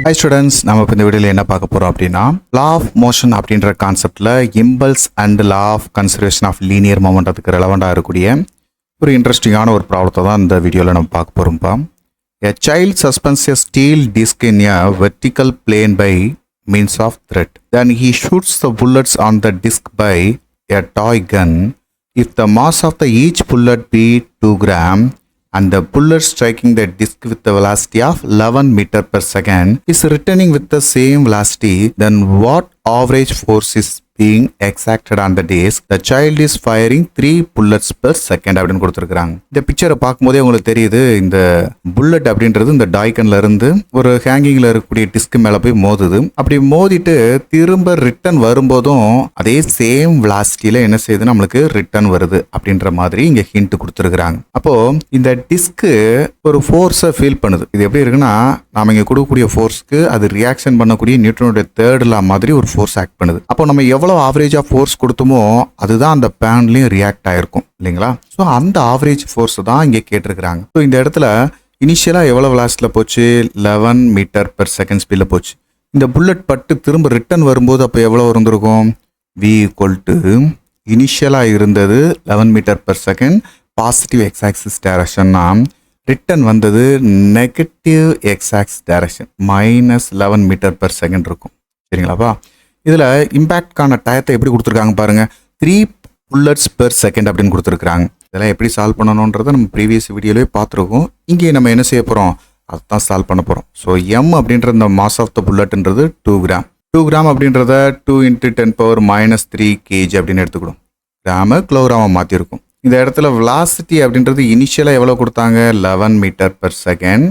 Hi students, நம்ம இந்த வீடியோல என்ன பார்க்க போறோம் அப்படினா law of motion அப்படிங்கற கான்செப்ட்ல impulse and law of conservation of linear momentumக்கு ரெலவெண்டா இருக்கக்கூடிய ஒரு இன்ட்ரஸ்டிங்கான ஒரு ப்ராப்ளத்தை தான் இந்த வீடியோல நம்ம பார்க்க போறோம்ப்பா. A child suspends a steel disc in a vertical plane by means of thread. Then he shoots the bullets on the disc by a toy gun. If the mass of each bullet be 2 grams and the bullet striking the disc with the velocity of 11 meter per second is returning with the same velocity, then what average force is being exerted on the disc? The child is firing 3 bullets per second அப்படினு கொடுத்திருக்காங்க. இந்த பிக்சரை பாக்கும்போதே உங்களுக்கு தெரியுது இந்த bullet அப்படின்றது இந்த டாய்கன்ல இருந்து ஒரு ஹேங்கிங்ல இருக்கக்கூடிய டிஸ்க் மேல போய் மோதுது. அப்படி மோதிட்டு திரும்ப ரிட்டர்ன் வரும்போதும் அதே சேம் வெலாசிட்டில என்ன செய்யுது நமக்கு ரிட்டர்ன் வருது அப்படின்ற மாதிரி இங்க ஹிண்ட் கொடுத்திருக்காங்க. அப்போ இந்த டிஸ்க் ஒரு ஃபோர்ஸை ஃபீல் பண்ணுது. இது எப்படி இருக்குன்னா நாம இங்க கொடுக்கக்கூடிய ஃபோர்ஸ்க்கு அது ரியாக்ஷன் பண்ணக்கூடிய நியூட்டனுடைய தேர்ட் லா மாதிரி ஒரு ஃபோர்ஸ் ஆக்ட் பண்ணுது. அப்போ நம்ம எவ்வளவு ஆவரேஜா ஃபோர்ஸ் கொடுத்தோமோ அதுதான் அந்த பேன்லயும் ரியாக்ட் ஆயிருக்கும் இல்லைங்களா? ஸோ அந்த ஆவரேஜ் ஃபோர்ஸ் தான் இங்கே கேட்டிருக்கிறாங்க. ஸோ இந்த இடத்துல இனிஷியலா எவ்வளவு வெலாசிட்டில போச்சு? 11 மீட்டர் பெர் செகண்ட் ஸ்பீட்ல போச்சு. இந்த புல்லட் பட்டு திரும்ப ரிட்டர்ன் வரும்போது அப்போ எவ்வளவு இருந்திருக்கும்? v ஈக்குவல் டு இனிஷியலா இருந்தது 11 metre per second positive x axis டைரக்ஷன்னா ரிட்டர்ன் வந்தது negative x axis direction -11 metre per second இருக்கும். சரிங்களாப்பா? இதில் இம்பேக்ட்கான டயத்தை எப்படி கொடுத்துருக்காங்க பாருங்க. 3 புல்லட்ஸ் பெர் செகண்ட் அப்படின்னு கொடுத்துருக்காங்க. இதெல்லாம் எப்படி சால்வ் பண்ணணுன்றதை நம்ம ப்ரீவியஸ் வீடியோலேயே பார்த்துருக்கோம். இங்கே நம்ம என்ன செய்ய போகிறோம்? அதுதான் சால்வ் பண்ண போகிறோம். ஸோ m அப்படின்ற இந்த மாஸ் ஆஃப் த புல்லட்ன்றது 2 கிராம். 2 கிராம் அப்படின்றத 2 × 10⁻³ kg அப்படின்னு எடுத்துக்கிடும். கிராம கிலோகிராம மாற்றிருக்கும். இந்த இடத்துல வெலாசிட்டி அப்படின்றது இனிஷியலாக எவ்வளோ கொடுத்தாங்க? 11 மீட்டர் பெர் செகண்ட்.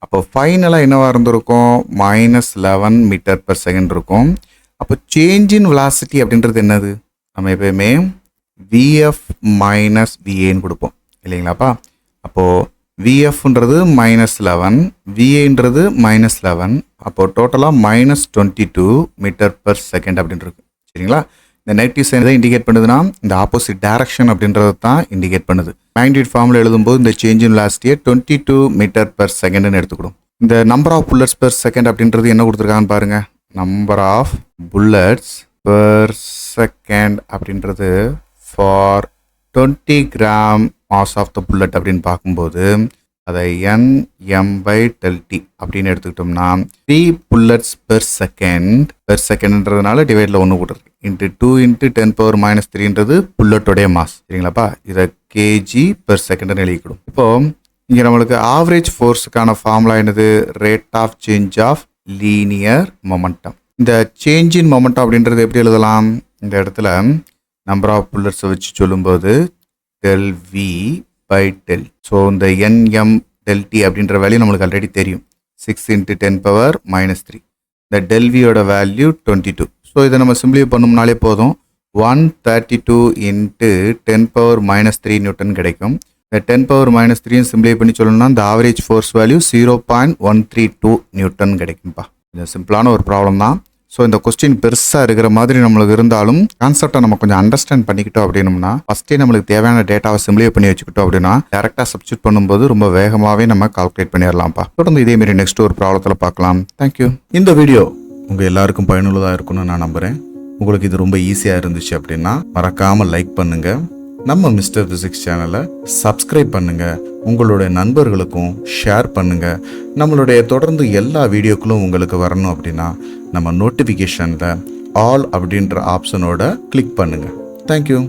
அப்போ ஃபைனலாக என்னவாக இருந்திருக்கும்? -11 மீட்டர் பெர் செகண்ட் இருக்கும். அப்போ சேஞ்ச் இன் வெலாசிட்டி அப்படின்றது என்னது? நம்ம எப்பயுமே vf மைனஸ் விஏன்னு கொடுப்போம் இல்லைங்களாப்பா? அப்போது vfன்றது -11, விஏன்றது -11, அப்போது டோட்டலாக -22 மீட்டர் பெர் செகண்ட் அப்படின்னு இருக்கு. சரிங்களா? இந்த நெகட்டிவ் சைன் தான் இண்டிகேட் பண்ணுதுன்னா இந்த ஆப்போசிட் டைரக்ஷன் அப்படின்றது தான் இண்டிகேட் பண்ணுது. மேக்னிடியூட் ஃபார்முலா எழுதும்போது இந்த சேஞ்ச் இன் வெலாசிட்டியை 22 மீட்டர் பெர் செகண்ட்னு எடுத்துக்கிடும். இந்த number of bullets per second அப்படின்றது என்ன கொடுத்துருக்காங்கன்னு பாருங்க. Number of bullets per second அப்படின்றது for 20 gram mass of the bullet அப்படின்னு பார்க்கும்போது அதை nm/Δt அப்படின்னு எடுத்துக்கிட்டோம்னா 3 புல்லட்ஸ் பெர் செகண்ட்ன்றதுனால டிவைட்ல 1 போட்டுருக்கு இன்ட்டு 2 × 10⁻³ புல்லட்டோடைய மாஸ். சரிங்களாப்பா? இதை கேஜி பெர் செகண்ட்னு எழுதிக்கிடும். இப்போ இங்கே நம்மளுக்கு ஆவரேஜ் ஃபோர்ஸுக்கான ஃபார்முலா என்னது? Rate of change of linear momentum. இந்த சேஞ்ச் இன் மொமெண்டம் அப்படின்றது எப்படி எழுதலாம்? இந்த இடத்துல நம்பர் ஆஃப் புல்லட்ஸை வச்சு சொல்லும்போது ΔV/Δ. ஸோ இந்த nm/Δt அப்படின்ற வேல்யூ நம்மளுக்கு ஆல்ரெடி தெரியும். 6 × 10⁻³ இந்த ΔVயோட வேல்யூ 22. ஸோ இதை நம்ம சிம்பிளிஃபை பண்ணோம்னாலே போதும் 132 × 10⁻³ நியூட்டன் கிடைக்கும். இந்த 10⁻³ சிம்பிளிஃபை பண்ணி சொல்லணும்னா இந்த ஆவரேஜ் ஃபோர்ஸ் வேல்யூ 0.132 நியூட்டன் கிடைக்கும்பா. இது சிம்பிளான ஒரு ப்ராப்ளம் தான். ஸோ இந்த கொஸ்டின் பெருசாக இருக்கிற மாதிரி நம்மளுக்கு இருந்தாலும் கான்செப்டை நம்ம கொஞ்சம் அண்டர்ஸ்டாண்ட் பண்ணிக்கிட்டோம் அப்படின்னோம்னா ஃபஸ்ட்டே நம்மளுக்கு தேவையான டேட்டாவை சிம்பிளிஃபை பண்ணி வச்சுக்கிட்டோம் அப்படின்னா டேரெக்டாக சப்ஸ்டியூட் பண்ணும்போது ரொம்ப வேகமாகவே நம்ம கால்குலேட் பண்ணிடலாம்ப்பா. தொடர்ந்து இதேமாரி நெக்ஸ்ட் ஒரு ப்ராப்ளத்தில் பார்க்கலாம். தேங்க்யூ. இந்த வீடியோ உங்கள் எல்லாருக்கும் பயனுள்ளதாக இருக்கும்னு நான் நம்புகிறேன். உங்களுக்கு இது ரொம்ப ஈஸியாக இருந்துச்சு அப்படின்னா மறக்காமல் லைக் பண்ணுங்கள். நம்ம மிஸ்டர் ஃபிசிக்ஸ் சேனலை சப்ஸ்கிரைப் பண்ணுங்கள். உங்களுடைய நண்பர்களுக்கும் ஷேர் பண்ணுங்கள். நம்மளுடைய தொடர்ந்து எல்லா வீடியோக்களும் உங்களுக்கு வரணும் அப்படின்னா நம்ம நோட்டிஃபிகேஷனில் ஆல் அப்படின்ற ஆப்ஷனோட கிளிக் பண்ணுங்கள். தேங்க்யூ.